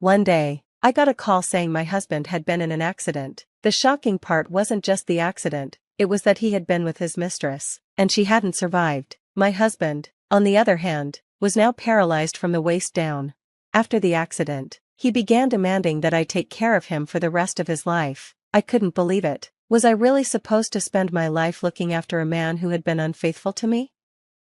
One day, I got a call saying my husband had been in an accident. The shocking part wasn't just the accident, it was that he had been with his mistress, and she hadn't survived. My husband, on the other hand, was now paralyzed from the waist down. After the accident, he began demanding that I take care of him for the rest of his life. I couldn't believe it. Was I really supposed to spend my life looking after a man who had been unfaithful to me?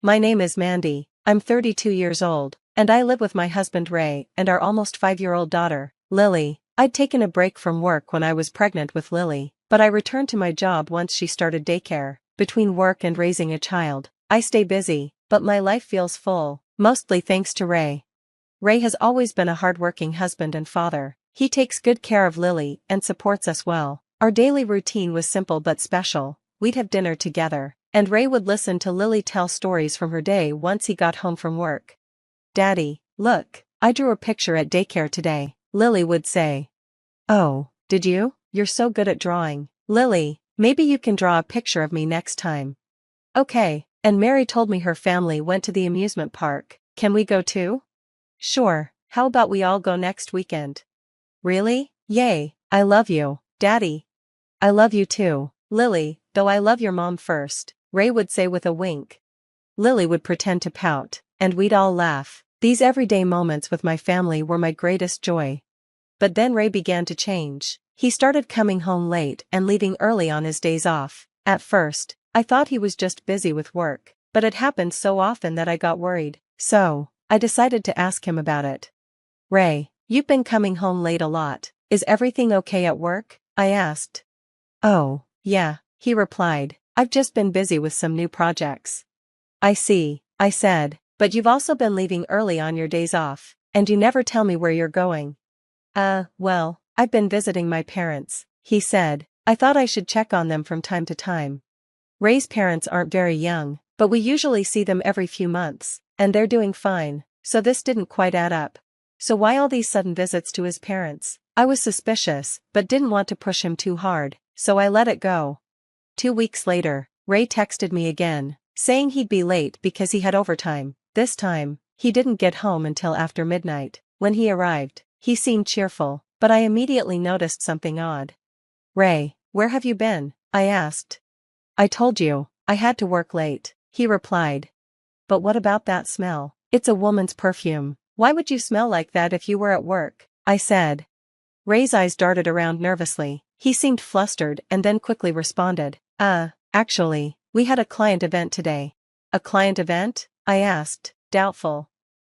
My name is Mandy, I'm 32 years old, and I live with my husband Ray and our almost 5-year-old daughter, Lily. I'd taken a break from work when I was pregnant with Lily, but I returned to my job once she started daycare. Between work and raising a child, I stay busy, but my life feels full, mostly thanks to Ray. Ray has always been a hardworking husband and father. He takes good care of Lily and supports us well. Our daily routine was simple but special. We'd have dinner together, and Ray would listen to Lily tell stories from her day once he got home from work. "Daddy, look, I drew a picture at daycare today," Lily would say. "Oh, did you? You're so good at drawing. Lily, maybe you can draw a picture of me next time." "Okay," and Mary told me her family went to the amusement park. "Can we go too?" "Sure, how about we all go next weekend?" "Really? Yay, I love you, Daddy." "I love you too, Lily, though I love your mom first," Ray would say with a wink. Lily would pretend to pout, and we'd all laugh. These everyday moments with my family were my greatest joy. But then Ray began to change. He started coming home late and leaving early on his days off. At first, I thought he was just busy with work, but it happened so often that I got worried. So, I decided to ask him about it. "Ray, you've been coming home late a lot. Is everything okay at work?" I asked. "Oh, yeah," he replied. "I've just been busy with some new projects." "I see," I said, "but you've also been leaving early on your days off, and you never tell me where you're going." Well, I've been visiting my parents," he said. "I thought I should check on them from time to time." Ray's parents aren't very young, but we usually see them every few months, and they're doing fine, so this didn't quite add up. So why all these sudden visits to his parents? I was suspicious, but didn't want to push him too hard, so I let it go. 2 weeks later, Ray texted me again, saying he'd be late because he had overtime. This time, he didn't get home until after midnight. When he arrived, he seemed cheerful, but I immediately noticed something odd. "Ray, where have you been?" I asked. "I told you, I had to work late," he replied. "But what about that smell? It's a woman's perfume. Why would you smell like that if you were at work?" I said. Ray's eyes darted around nervously. He seemed flustered and then quickly responded, Actually, we had a client event today." "A client event?" I asked, doubtful.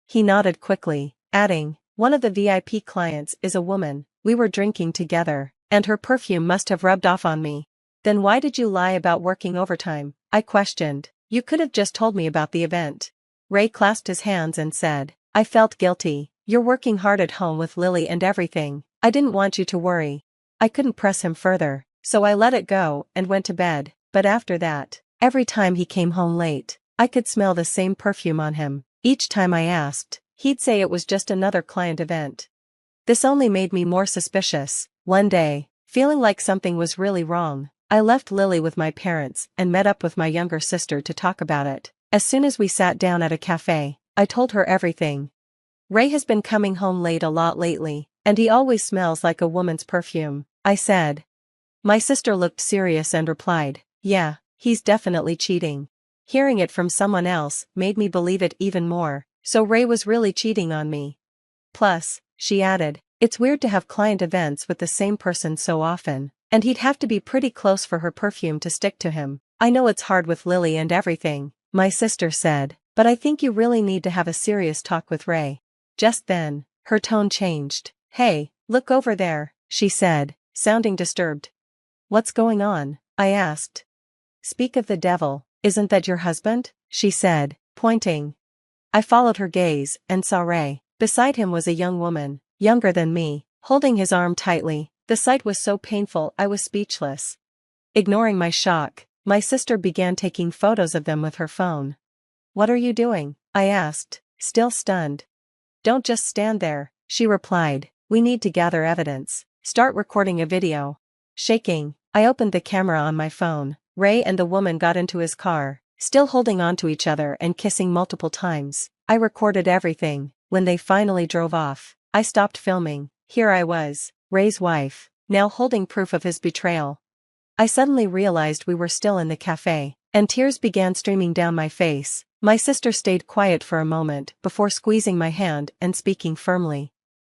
He nodded quickly, adding, "One of the VIP clients is a woman. We were drinking together, and her perfume must have rubbed off on me." "Then why did you lie about working overtime?" I questioned. "You could have just told me about the event." Ray clasped his hands and said, "I felt guilty. You're working hard at home with Lily and everything. I didn't want you to worry." I couldn't press him further, so I let it go and went to bed. But after that, every time he came home late, I could smell the same perfume on him. Each time I asked, he'd say it was just another client event. This only made me more suspicious. One day, feeling like something was really wrong, I left Lily with my parents and met up with my younger sister to talk about it. As soon as we sat down at a cafe, I told her everything. "Ray has been coming home late a lot lately, and he always smells like a woman's perfume," I said. My sister looked serious and replied, "Yeah, he's definitely cheating." Hearing it from someone else made me believe it even more, so Ray was really cheating on me. Plus, she added, it's weird to have client events with the same person so often, and he'd have to be pretty close for her perfume to stick to him. "I know it's hard with Lily and everything," my sister said, "but I think you really need to have a serious talk with Ray." Just then, her tone changed. "Hey, look over there," she said, sounding disturbed. "What's going on?" I asked. "Speak of the devil, isn't that your husband?" she said, pointing. I followed her gaze and saw Ray. Beside him was a young woman, younger than me, holding his arm tightly. The sight was so painful I was speechless. Ignoring my shock, my sister began taking photos of them with her phone. "What are you doing?" I asked, still stunned. "Don't just stand there," she replied. "We need to gather evidence. Start recording a video." Shaking, I opened the camera on my phone. Ray and the woman got into his car, still holding on to each other and kissing multiple times. I recorded everything. When they finally drove off, I stopped filming. Here I was, Ray's wife, now holding proof of his betrayal. I suddenly realized we were still in the cafe, and tears began streaming down my face. My sister stayed quiet for a moment before squeezing my hand and speaking firmly.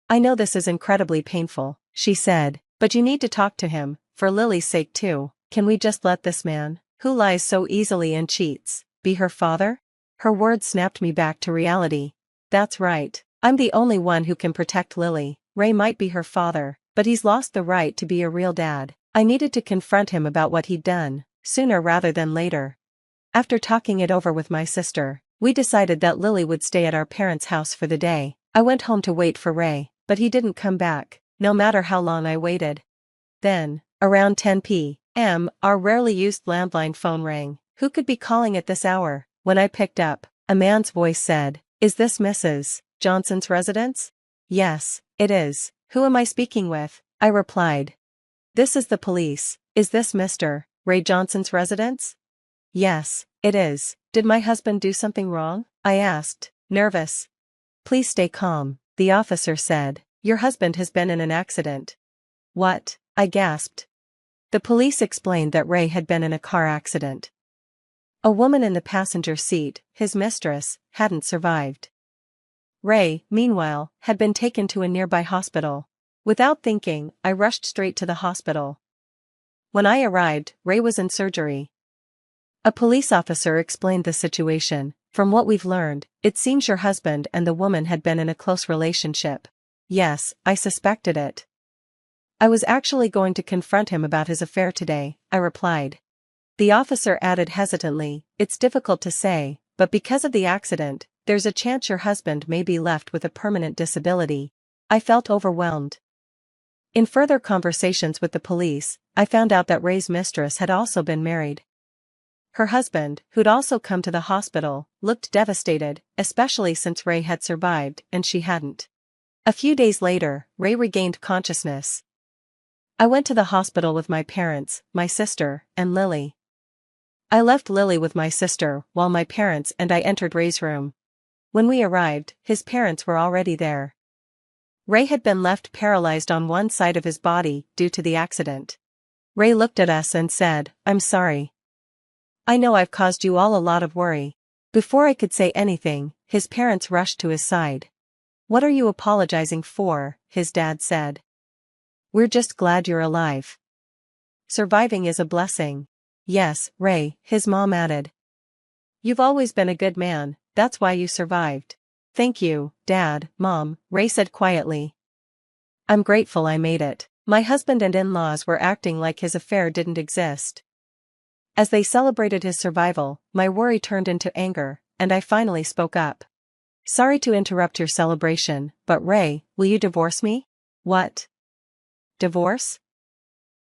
I know this is incredibly painful, she said, but you need to talk to him, for Lily's sake too. Can we just let this man, who lies so easily and cheats, be her father? Her words snapped me back to reality. That's right, I'm the only one who can protect Lily. Ray might be her father, but he's lost the right to be a real dad. I needed to confront him about what he'd done, sooner rather than later. After talking it over with my sister, we decided that Lily would stay at our parents' house for the day. I went home to wait for Ray, but he didn't come back, no matter how long I waited. Then, around 10 p.m., our rarely used landline phone rang. Who could be calling at this hour? When I picked up, a man's voice said, "Is this Mrs. Johnson's residence?" "Yes, it is. Who am I speaking with?" I replied. "This is the police. Is this Mr. Ray Johnson's residence?" "Yes, it is. Did my husband do something wrong?" I asked, nervous. "Please stay calm," the officer said. "Your husband has been in an accident." "What?" I gasped. The police explained that Ray had been in a car accident. A woman in the passenger seat, his mistress, hadn't survived. Ray, meanwhile, had been taken to a nearby hospital. Without thinking, I rushed straight to the hospital. When I arrived, Ray was in surgery. A police officer explained the situation. "From what we've learned, it seems your husband and the woman had been in a close relationship." "Yes, I suspected it. I was actually going to confront him about his affair today," I replied. The officer added hesitantly, "It's difficult to say, but because of the accident, there's a chance your husband may be left with a permanent disability." I felt overwhelmed. In further conversations with the police, I found out that Ray's mistress had also been married. Her husband, who'd also come to the hospital, looked devastated, especially since Ray had survived and she hadn't. A few days later, Ray regained consciousness. I went to the hospital with my parents, my sister, and Lily. I left Lily with my sister while my parents and I entered Ray's room. When we arrived, his parents were already there. Ray had been left paralyzed on one side of his body due to the accident. Ray looked at us and said, "I'm sorry. I know I've caused you all a lot of worry." Before I could say anything, his parents rushed to his side. "What are you apologizing for?" his dad said. "We're just glad you're alive. Surviving is a blessing." "Yes, Ray," his mom added. "You've always been a good man, that's why you survived." "Thank you, Dad, Mom," Ray said quietly. "I'm grateful I made it." My husband and in-laws were acting like his affair didn't exist. As they celebrated his survival, my worry turned into anger, and I finally spoke up. "Sorry to interrupt your celebration, but Ray, will you divorce me?" "What? Divorce?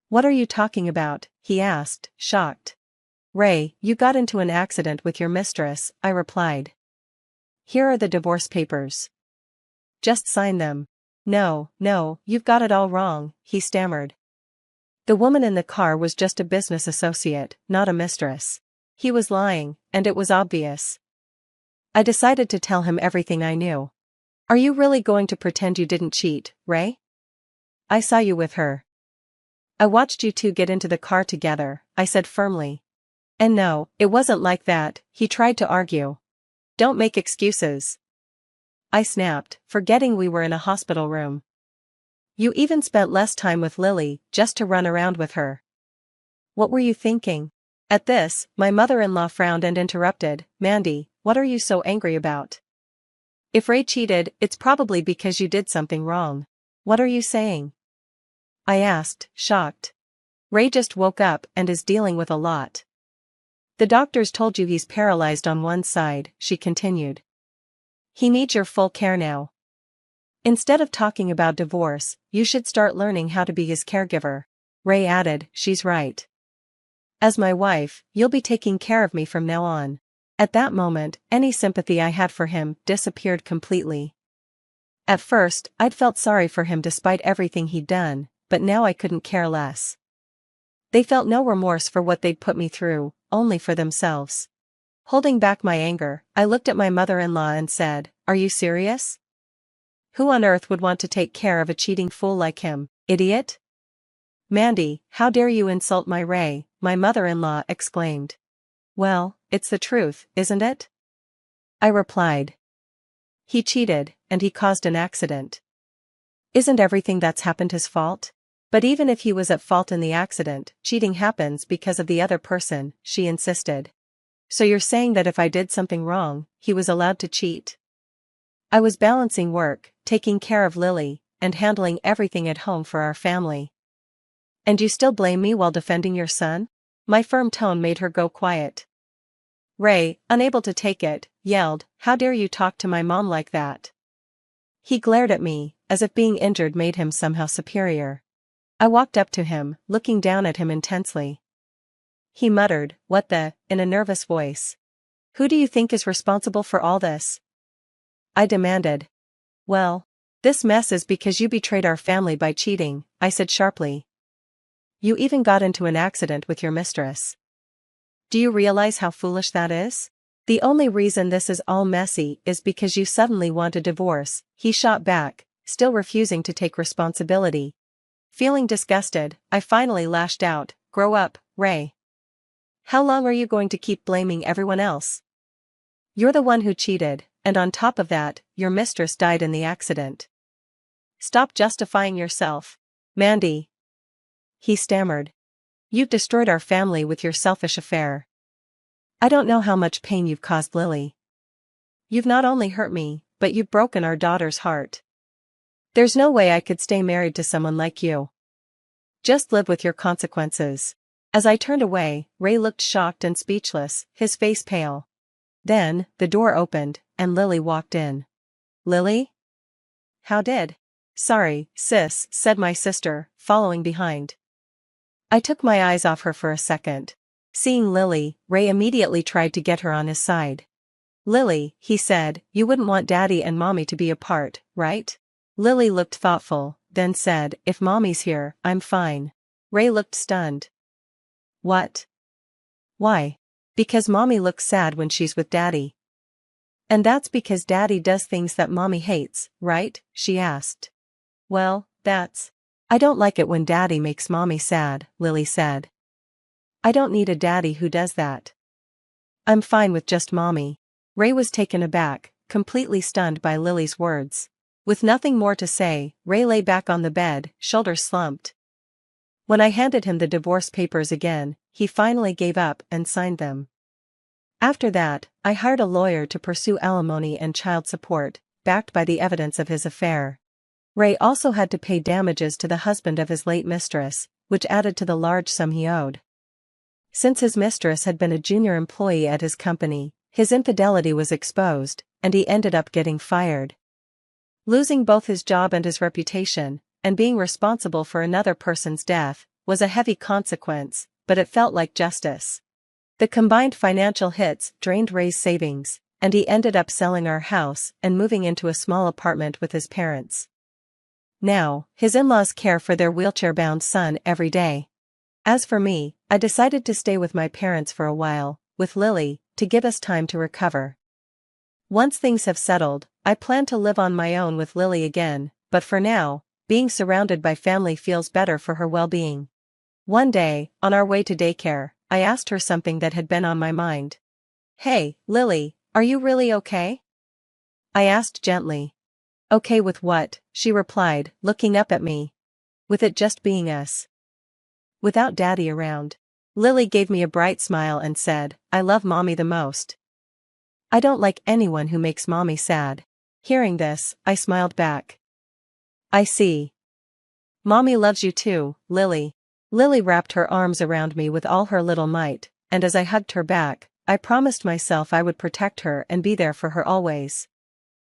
What are you talking about?" he asked, shocked. "Ray, you got into an accident with your mistress," I replied. "Here are the divorce papers. Just sign them." No, you've got it all wrong," he stammered. "The woman in the car was just a business associate, not a mistress." He was lying, and it was obvious. I decided to tell him everything I knew. "Are you really going to pretend you didn't cheat, Ray? I saw you with her. I watched you two get into the car together," I said firmly. "And no, it wasn't like that," he tried to argue. "Don't make excuses," I snapped, forgetting we were in a hospital room. "You even spent less time with Lily, just to run around with her. What were you thinking?" At this, my mother-in-law frowned and interrupted, "Mandy, what are you so angry about? If Ray cheated, it's probably because you did something wrong." "What are you saying?" I asked, shocked. "Ray just woke up and is dealing with a lot. The doctors told you he's paralyzed on one side," she continued. "He needs your full care now. Instead of talking about divorce, you should start learning how to be his caregiver." Ray added, "She's right. As my wife, you'll be taking care of me from now on." At that moment, any sympathy I had for him disappeared completely. At first, I'd felt sorry for him despite everything he'd done, but now I couldn't care less. They felt no remorse for what they'd put me through, only for themselves. Holding back my anger, I looked at my mother-in-law and said, "Are you serious? Who on earth would want to take care of a cheating fool like him, idiot? Mandy, how dare you insult my Ray, my mother-in-law exclaimed. Well, it's the truth, isn't it? I replied. He cheated, and he caused an accident. Isn't everything that's happened his fault? But even if he was at fault in the accident, cheating happens because of the other person, she insisted. So you're saying that if I did something wrong, he was allowed to cheat? I was balancing work, taking care of Lily, and handling everything at home for our family. And you still blame me while defending your son? My firm tone made her go quiet. Ray, unable to take it, yelled, "How dare you talk to my mom like that?" He glared at me, as if being injured made him somehow superior. I walked up to him, looking down at him intensely. He muttered, "What the," in a nervous voice. "Who do you think is responsible for all this?" I demanded. Well, this mess is because you betrayed our family by cheating, I said sharply. You even got into an accident with your mistress. Do you realize how foolish that is? The only reason this is all messy is because you suddenly want a divorce, he shot back, still refusing to take responsibility. Feeling disgusted, I finally lashed out, "Grow up, Ray. How long are you going to keep blaming everyone else? You're the one who cheated, and on top of that, your mistress died in the accident. Stop justifying yourself, Mandy." He stammered. You've destroyed our family with your selfish affair. I don't know how much pain you've caused Lily. You've not only hurt me, but you've broken our daughter's heart. There's no way I could stay married to someone like you. Just live with your consequences. As I turned away, Ray looked shocked and speechless, his face pale. Then, the door opened, and Lily walked in. Lily? How did? Sorry, sis, said my sister, following behind. I took my eyes off her for a second. Seeing Lily, Ray immediately tried to get her on his side. Lily, he said, you wouldn't want Daddy and Mommy to be apart, right? Lily looked thoughtful, then said, if Mommy's here, I'm fine. Ray looked stunned. What? Why? Because Mommy looks sad when she's with Daddy. And that's because Daddy does things that Mommy hates, right? She asked. Well, I don't like it when Daddy makes Mommy sad, Lily said. I don't need a daddy who does that. I'm fine with just Mommy. Ray was taken aback, completely stunned by Lily's words. With nothing more to say, Ray lay back on the bed, shoulders slumped. When I handed him the divorce papers again, he finally gave up and signed them. After that, I hired a lawyer to pursue alimony and child support, backed by the evidence of his affair. Ray also had to pay damages to the husband of his late mistress, which added to the large sum he owed. Since his mistress had been a junior employee at his company, his infidelity was exposed, and he ended up getting fired. Losing both his job and his reputation, and being responsible for another person's death, was a heavy consequence, but it felt like justice. The combined financial hits drained Ray's savings, and he ended up selling our house and moving into a small apartment with his parents. Now, his in-laws care for their wheelchair-bound son every day. As for me, I decided to stay with my parents for a while, with Lily, to give us time to recover. Once things have settled, I plan to live on my own with Lily again, but for now, being surrounded by family feels better for her well-being. One day, on our way to daycare, I asked her something that had been on my mind. Hey, Lily, are you really okay? I asked gently. Okay with what? She replied, looking up at me. With it just being us. Without Daddy around. Lily gave me a bright smile and said, I love Mommy the most. I don't like anyone who makes Mommy sad. Hearing this, I smiled back. I see. Mommy loves you too, Lily. Lily wrapped her arms around me with all her little might, and as I hugged her back, I promised myself I would protect her and be there for her always.